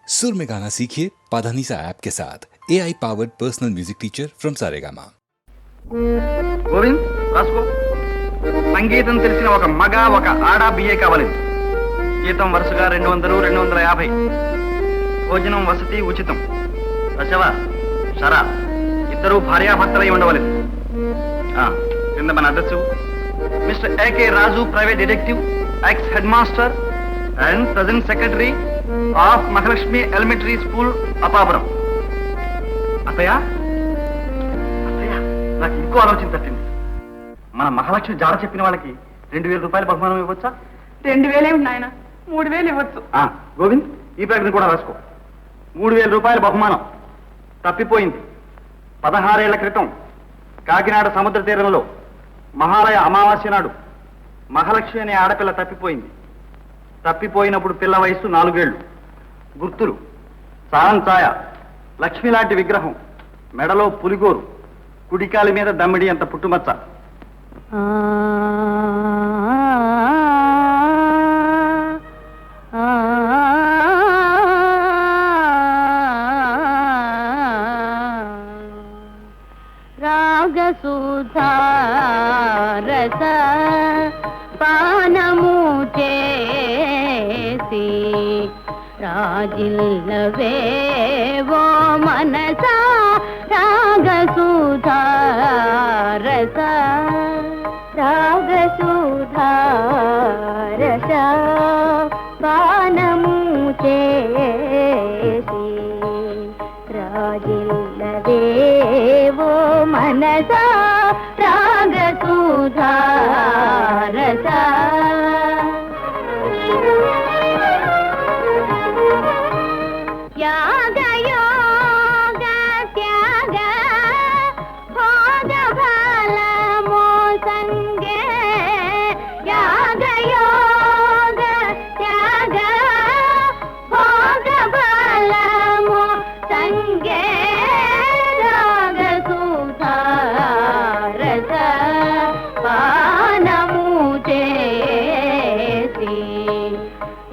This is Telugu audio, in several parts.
सुर में गाना सीखिए पाधानीसा ऐप के साथ AI powered personal music teacher from Saregama. Govind రాసుకో. సంగీతం తెలిసిన ఒక మగ ఒక ఆడ బిఏ కావాలి. జీతం వరుసగా 200 250. భోజనం వసతి ఉచితం. రసవ షరా ఇద్దరు భార్యాభర్తలై ఉండవలేదు. కింద మన address mister AK Raju private detective, ex head master and present secretary of Mahalakshmi elementary school, Apapuram. అత్తయ్య నాకు ఇంకో ఆలోచన తట్టింది. మన మహాలక్ష్మి జాడ చెప్పిన వాళ్ళకి 2000 రూపాయలు బహుమానం ఇవ్వచ్చా? 2000 ఏమిటి నాయన, 3000 ఇవ్వచ్చు. గోవింద్ ఈ ప్రకటన కూడా రాసుకో. 3000 రూపాయల బహుమానం. తప్పిపోయింది. 16 ఏళ్ల క్రితం కాకినాడ సముద్ర తీరంలో మహాలయ అమావాస్య నాడు మహాలక్ష్మి అనే ఆడపిల్ల తప్పిపోయింది. తప్పిపోయినప్పుడు పిల్ల వయస్సు 4 ఏళ్లు. గుర్తులు: సారం ఛాయ, లక్ష్మి లాంటి విగ్రహం, మెడలో పులిగోరు, కుడికాలి మీద దమ్మిడి అంత పుట్టుమచ్చ. రాగసుధారస పానము చేసి రాజిల్లవేవో మనసా. రాగసుధారస రాగసుధారస పానము చేసి రాజిల్లవేవో మనసా. రాగసుధారస యాగయోగ త్యాగ భోగ ఫలమో సంగే. యాగయోగ త్యాగ భోగ ఫలమో సంగే. రాగసుధారస పానము చేసి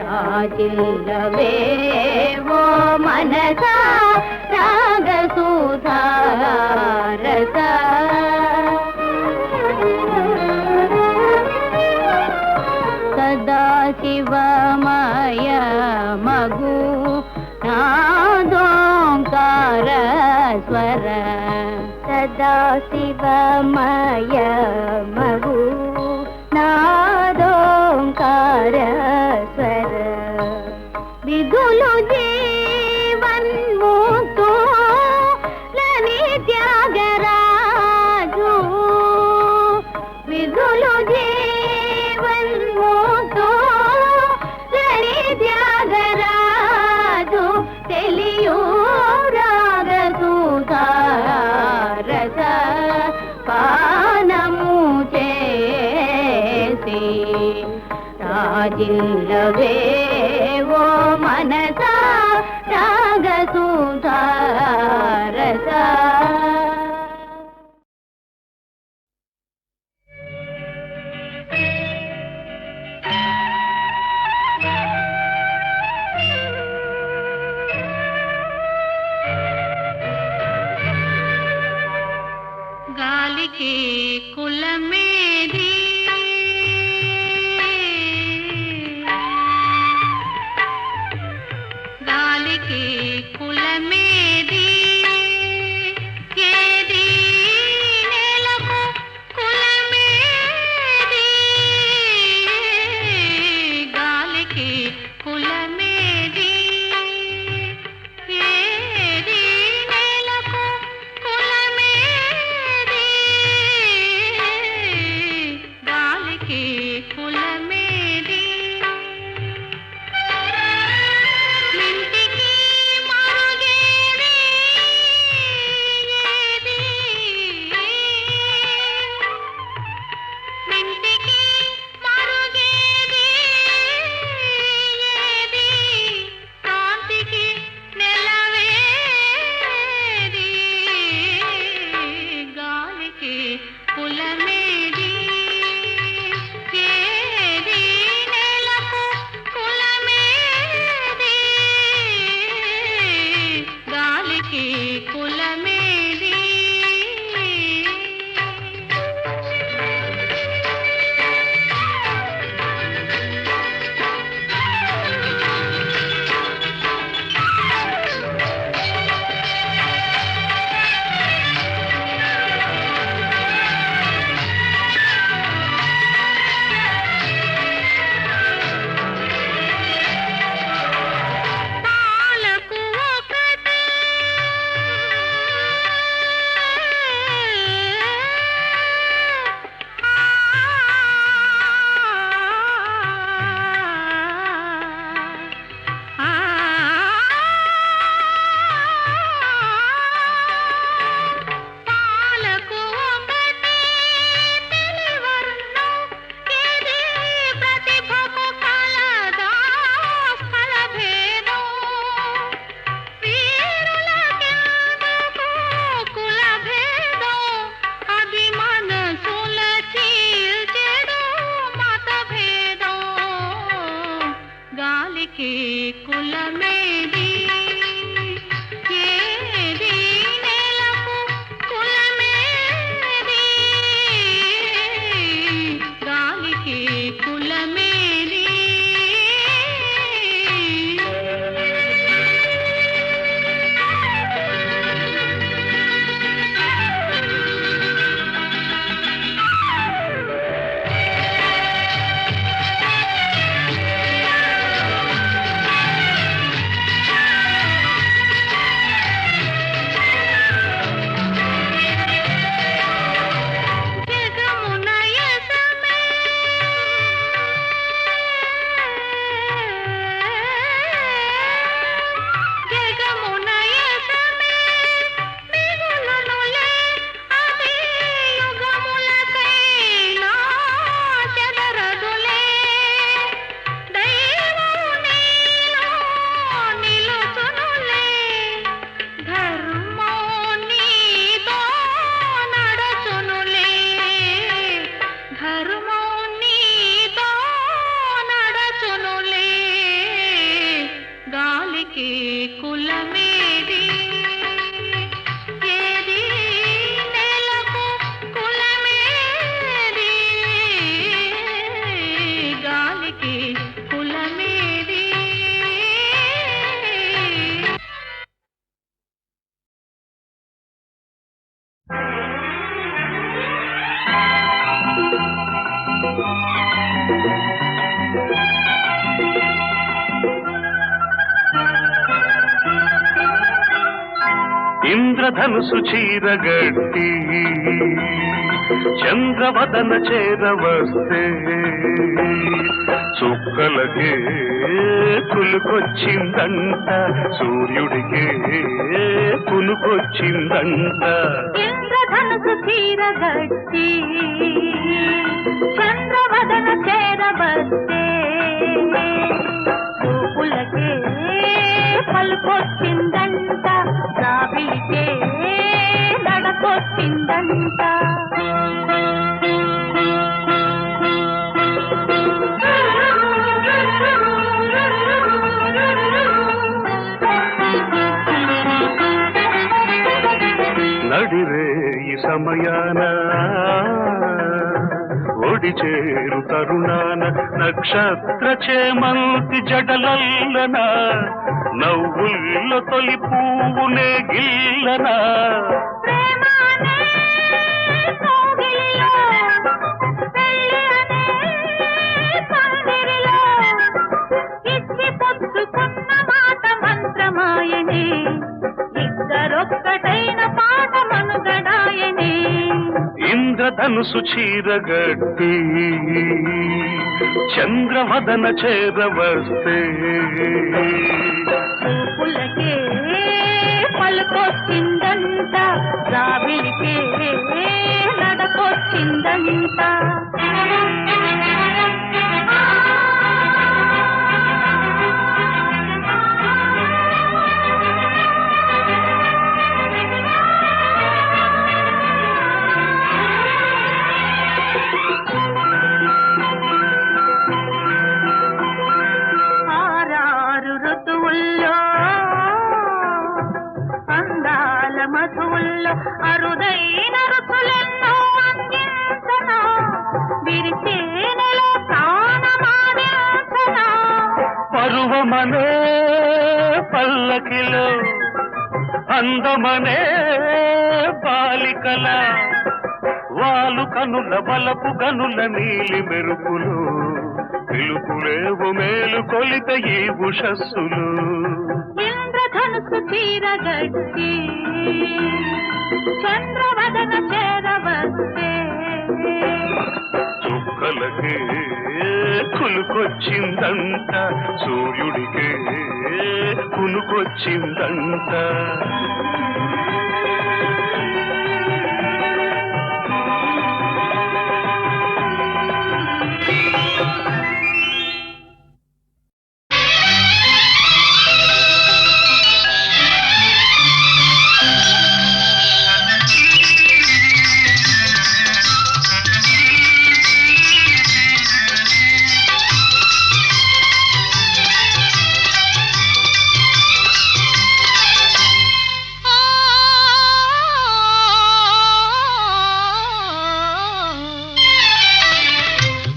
రాజిల్లవేవో మనసా. రాగసుధారస సదాశివమయ మగు నాదోంకార స్వర. సదాశివమయ మగు నాదోంకార స్వర. విధులు జీవన్ముక్తో లని త్యాగరాజు. విధులు జీవన్ముక్తో లని త్యాగరాజు. తెలియు రాగసుధారస పానము చేసి రాజిల్లవేవో మనసా. రాగసుధారస గాలికి కులమేది, గాలికి కులమేది, ఏది నేలకు కులమేది. గాలికి కులమేది, ఏది నేలకు కులమేది. గాలికి కులమేది. మింటికి మరుగేది, గాలికి కులమేది ఏది నేలకు కులమేది గాలికి కులమేది ఇంద్రధనుసు చీరగట్టి చంద్రవదన చేరవస్తే చుక్కలకే కులుకొచ్చిందంట సూర్యుడికే కులుకొచ్చిందంట ఇంద్రధనుసు చీరగట్టి చంద్రవదన చేరవస్తే చూపులకే పలుకొచ్చిందంట రావికే నడకొచ్చిందంట నడిరే ఈ సమయాన ఒడి చేరు తరుణాన నక్షత్ర చేమంతి జడలల్లన నవ్వుల్లో తొలి పువ్వునే గిల్లనా ఇంద్రధనుసు చీరగట్టి చంద్రవదన చేరవస్తే చూపులకే పలుకొచ్చిందంట రావిలికే నడకొచ్చిందంట ఆరారు ఋతువుల్లో అందాల మధువుల్లో అరుదైన రుచులెన్నో అందించనా విరిచే నెల ప్రాణమాదించనా పరువమనే పల్లకిలో అందమనే బాలికల వాలు కనుల వలపు గనుల నీలి మెరుపులు పిలుపులేవు మేలు కొలిత ఈ ఉషస్సులు ఇంద్రధనుసు చీరగట్టి చంద్రవదన చేరవస్తే చుక్కలకే కులుకొచ్చిందంట సూర్యుడికే కునుకొచ్చిందంట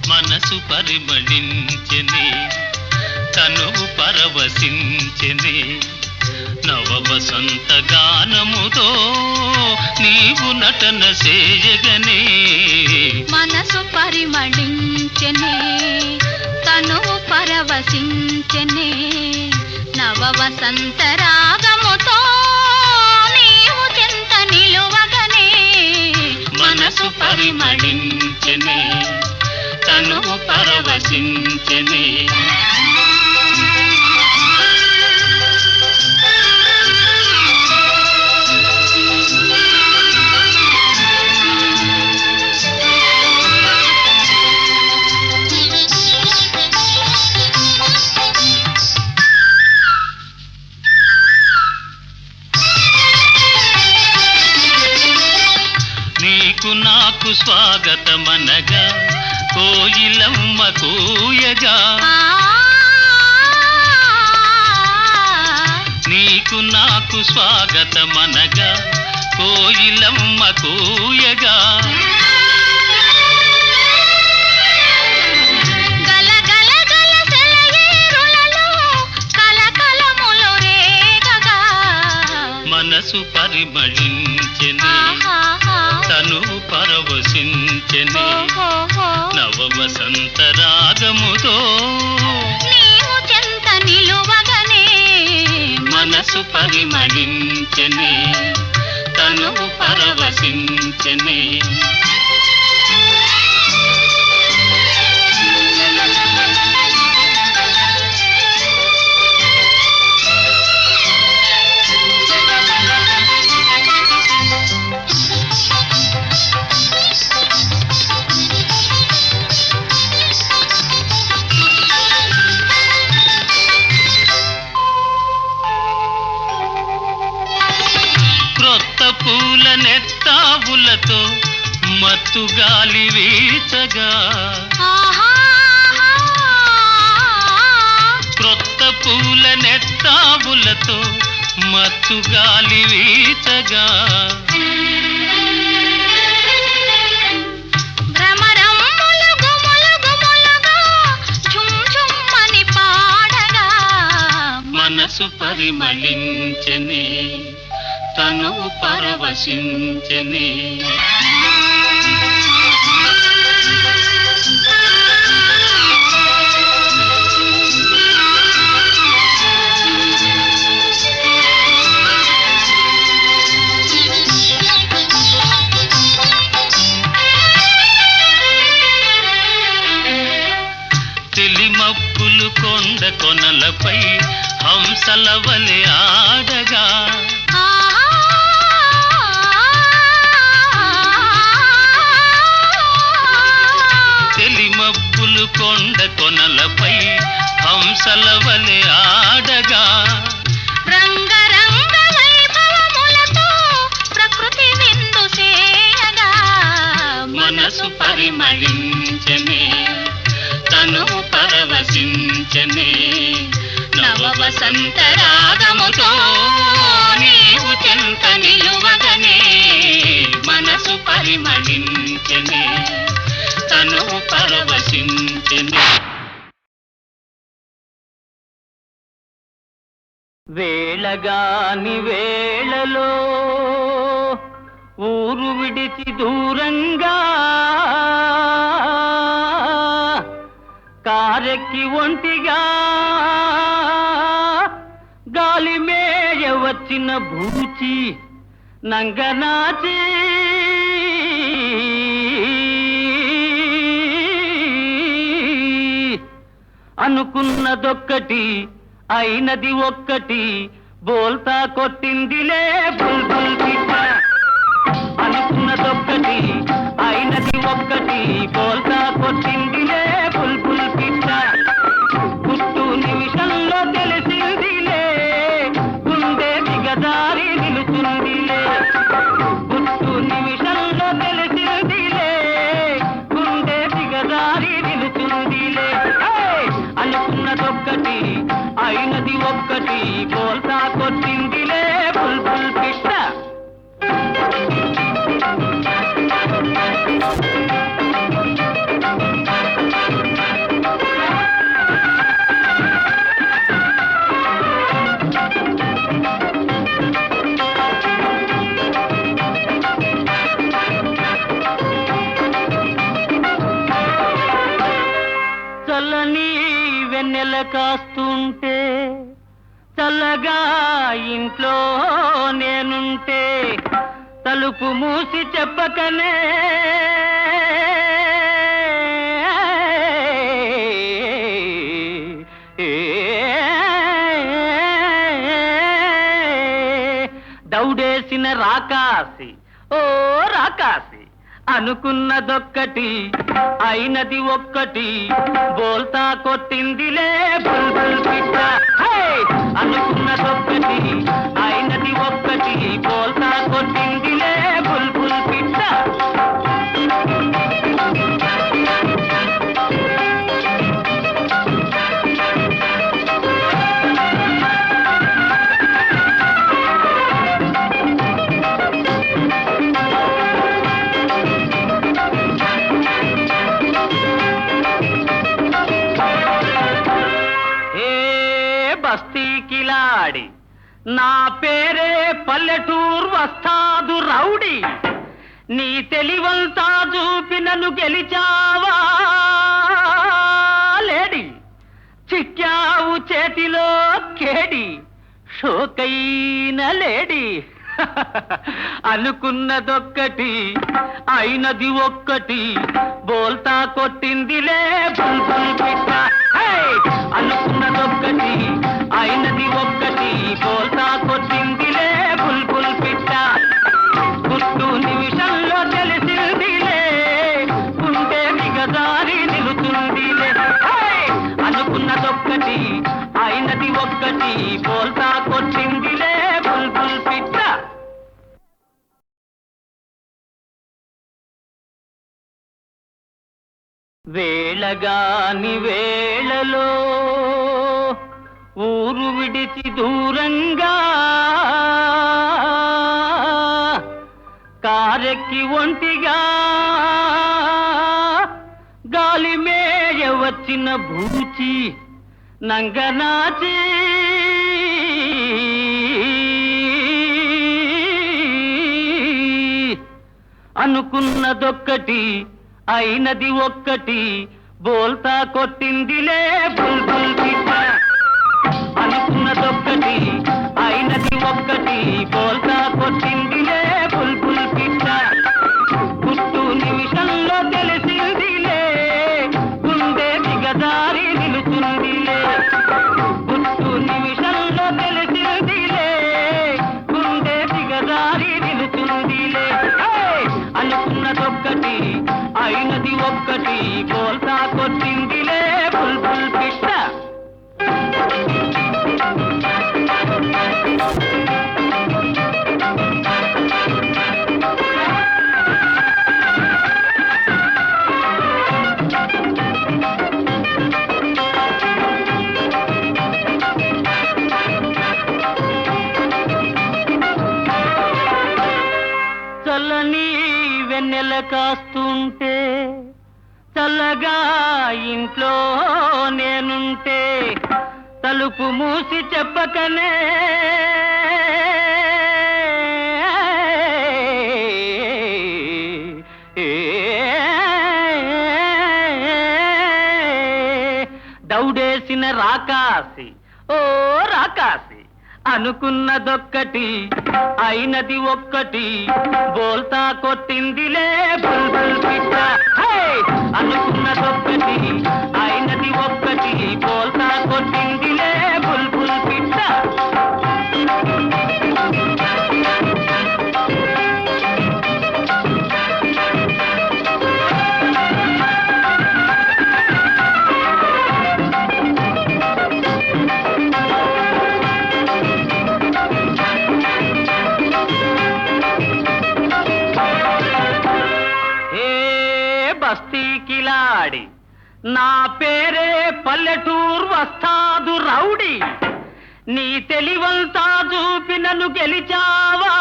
మనసు పరిమళించెని తనువు పరవశించెని నవ వసంత గానముతో నీవు నటన చేయగనే మనసు పరిమళించెనే తనువు పరవశించెనే నవ వసంత రాగముతో నీవు చెంత నిలువగనే మనసు పరిమళించెని తనువు పరవశించెని నీకు నాకు స్వాగతమనగా కోయిలమ్మ కూయగా నీకు నాకు స్వాగతమనగా కోయిలమ్మ కూయగా గల గల గల సెలయేరులలో కలకలములు రేగగా మనసు పరిమళించెనే ఆహాహా. తను పరవశించెనే ఓహోహో. నవ వసంత రాగముతో నీవు చెంత నిలువగనే మనసు పరిమళించెనే తను పరవశించెనే క్రొత్త పూల నెత్తావులతో మత్తు గాలి వీచగా ఆహాహా. క్రొత్త పూల నెత్తావులతో మత్తు గాలి వీచగా భ్రమరమ్ములు గుములు గుములుగా ఝుమ్ ఝుమ్మని పాడగా మనసు పరిమళించెనే తను పరవశించెనే తెలిమప్పులు కొండ కొనలపై హంసల వలె ఆడగా తెలిమప్పులు కొండ కొనలపై హంసల వలె ఆడగా రంగరంగ వైభవములతో ప్రకృతి విందు చేయగా మనసు పరిమళించెనే తను పరవశించెనే నవ వసంత రాగముతో నీవు చెంత నిలువగనే మనసు పరిమళించెనే తను పరవశించెనే వేళగాని వేళలో ఊరు విడిచి దూరంగా కారెక్కి ఒంటిగా గాలి మేయ వచ్చిన భూచి నంగనాచి అనుకున్నదొక్కటి అయినది ఒక్కటి బోల్తా కొట్టిందిలే బుల్బుల్ పిట్ట అనుకున్నదొక్కటి అయినది ఒక్కటి బోల్తా కొట్టిందిలే బుల్బుల్ పిట్ట గుట్టు నిమిషంలో తెలిసిందిలే గుండె దిగదారి నిలుచుందిలే గుట్టు నిమిషంలో తెలిసిందిలే గుండె దిగదారి నిలుచుందిలే అనుకున్నదొక్కటి అయినది ఒక్కటి బోల్తా కొట్టిందిలే బుల్బుల్ పిట్ట చల్లని వెన్నెల కాస్తుంటే చల్లగా ఇంట్లో నేనుంటే తలుపు మూసి చెప్పకనే దౌడేసిన రాకాసి ఓ రాకాసి అనుకున్నదొక్కటి అయినది ఒక్కటి బోల్తా కొట్టిందిలే బుల్బుల్ పిట్ట అనుకున్నదొక్కటి అయినది ఒక్కటి బోల్తా కొట్టిందిలే బుల్బుల్ పిట్ట నా పేరే పల్లెటూరు వస్తాదు రౌడీ, నీ తెలివంతా చూపి నన్ను గెలిచావా లేడి, చిక్కావు చేతిలో కేడి, షోకైన లేడి. అనుకున్నదొక్కటి అయినది ఒక్కటి, బోల్తా కొట్టిందిలే బుల్బుల్ పిట్ట. అనుకున్నదొక్కటి అయినది ఒక్కటి, బోల్తా కొట్టిందిలే బుల్బుల్ పిట్ట. గుట్టు నిమిషంలో తెలిసిందిలే, ఉంటే మిగదారి నిలుతుందిలే. అనుకున్నదొక్కటి అయినది ఒక్కటి, బోల్తా కొట్టిందిలే బుల్బుల్ పిట్ట. వేళగాని వేళలో ఊరు విడిచి దూరంగా, కారెక్కి ఒంటిగా గాలి మేయ వచ్చిన భూచి నంగనాచి, అనుకున్నదొక్కటి అయినది ఒక్కటి, బోల్తా కొట్టిందిలే బుల్బుల్ పిట్ట. అనుకున్నదొక్కటి అయినది ఒక్కటి, బోల్తా కొట్టిందిలే బుల్బుల్ పిట్ట. గుట్టు నిమిషంలో తెలిసిందిలే, గుండె దిగదారి నిలుచుందిలే. గుట్టు నిమిషంలో తెలిసిందిలే, గుండె దిగదారి నిలుచుందిలే. అనుకున్నదొక్కటి అయినది ఒక్కటి, బోల్తా కొట్టిందిలే బుల్బుల్ పిట్ట. చల్లని వెన్నెల కాస్తుంటే, చల్లగా ఇంట్లో నేనుంటే, తలుపు మూసి చెప్పకనే దౌడేసిన రాకాసి, ఓ రాకాసి. అనుకున్నదొక్కటి అయినది ఒక్కటి, బోల్తా కొట్టిందిలే బుల్బుల్ పిట్ట. అనుకున్నదొక్కటి అయినది ఒక్కటి, బోల్తా కొట్టిందిలే బుల్బుల్ పిట్ట. బస్తీకిలాడి, నా పేరే పల్లెటూరు వస్తాదు రౌడీ, నీ తెలివంతా చూపి నన్ను గెలిచావా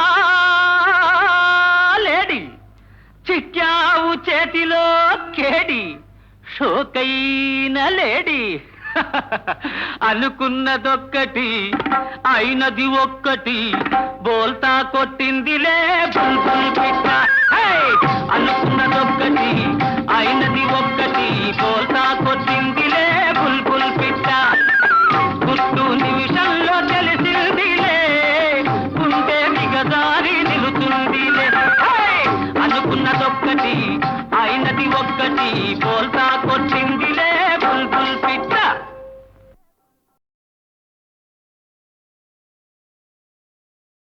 లేడి, చిక్కావు చేతిలో కేడి, షోకైన లేడి. అనుకున్నదొక్కటి అయినది ఒక్కటి, బోల్తా కొట్టిందిలే బుల్బుల్ పిట్ట. అనుకున్నదొక్కటి అయినది ఒక్కటి, బోల్తా కొట్టిందిలే బుల్బుల్ పిట్ట. గుట్టు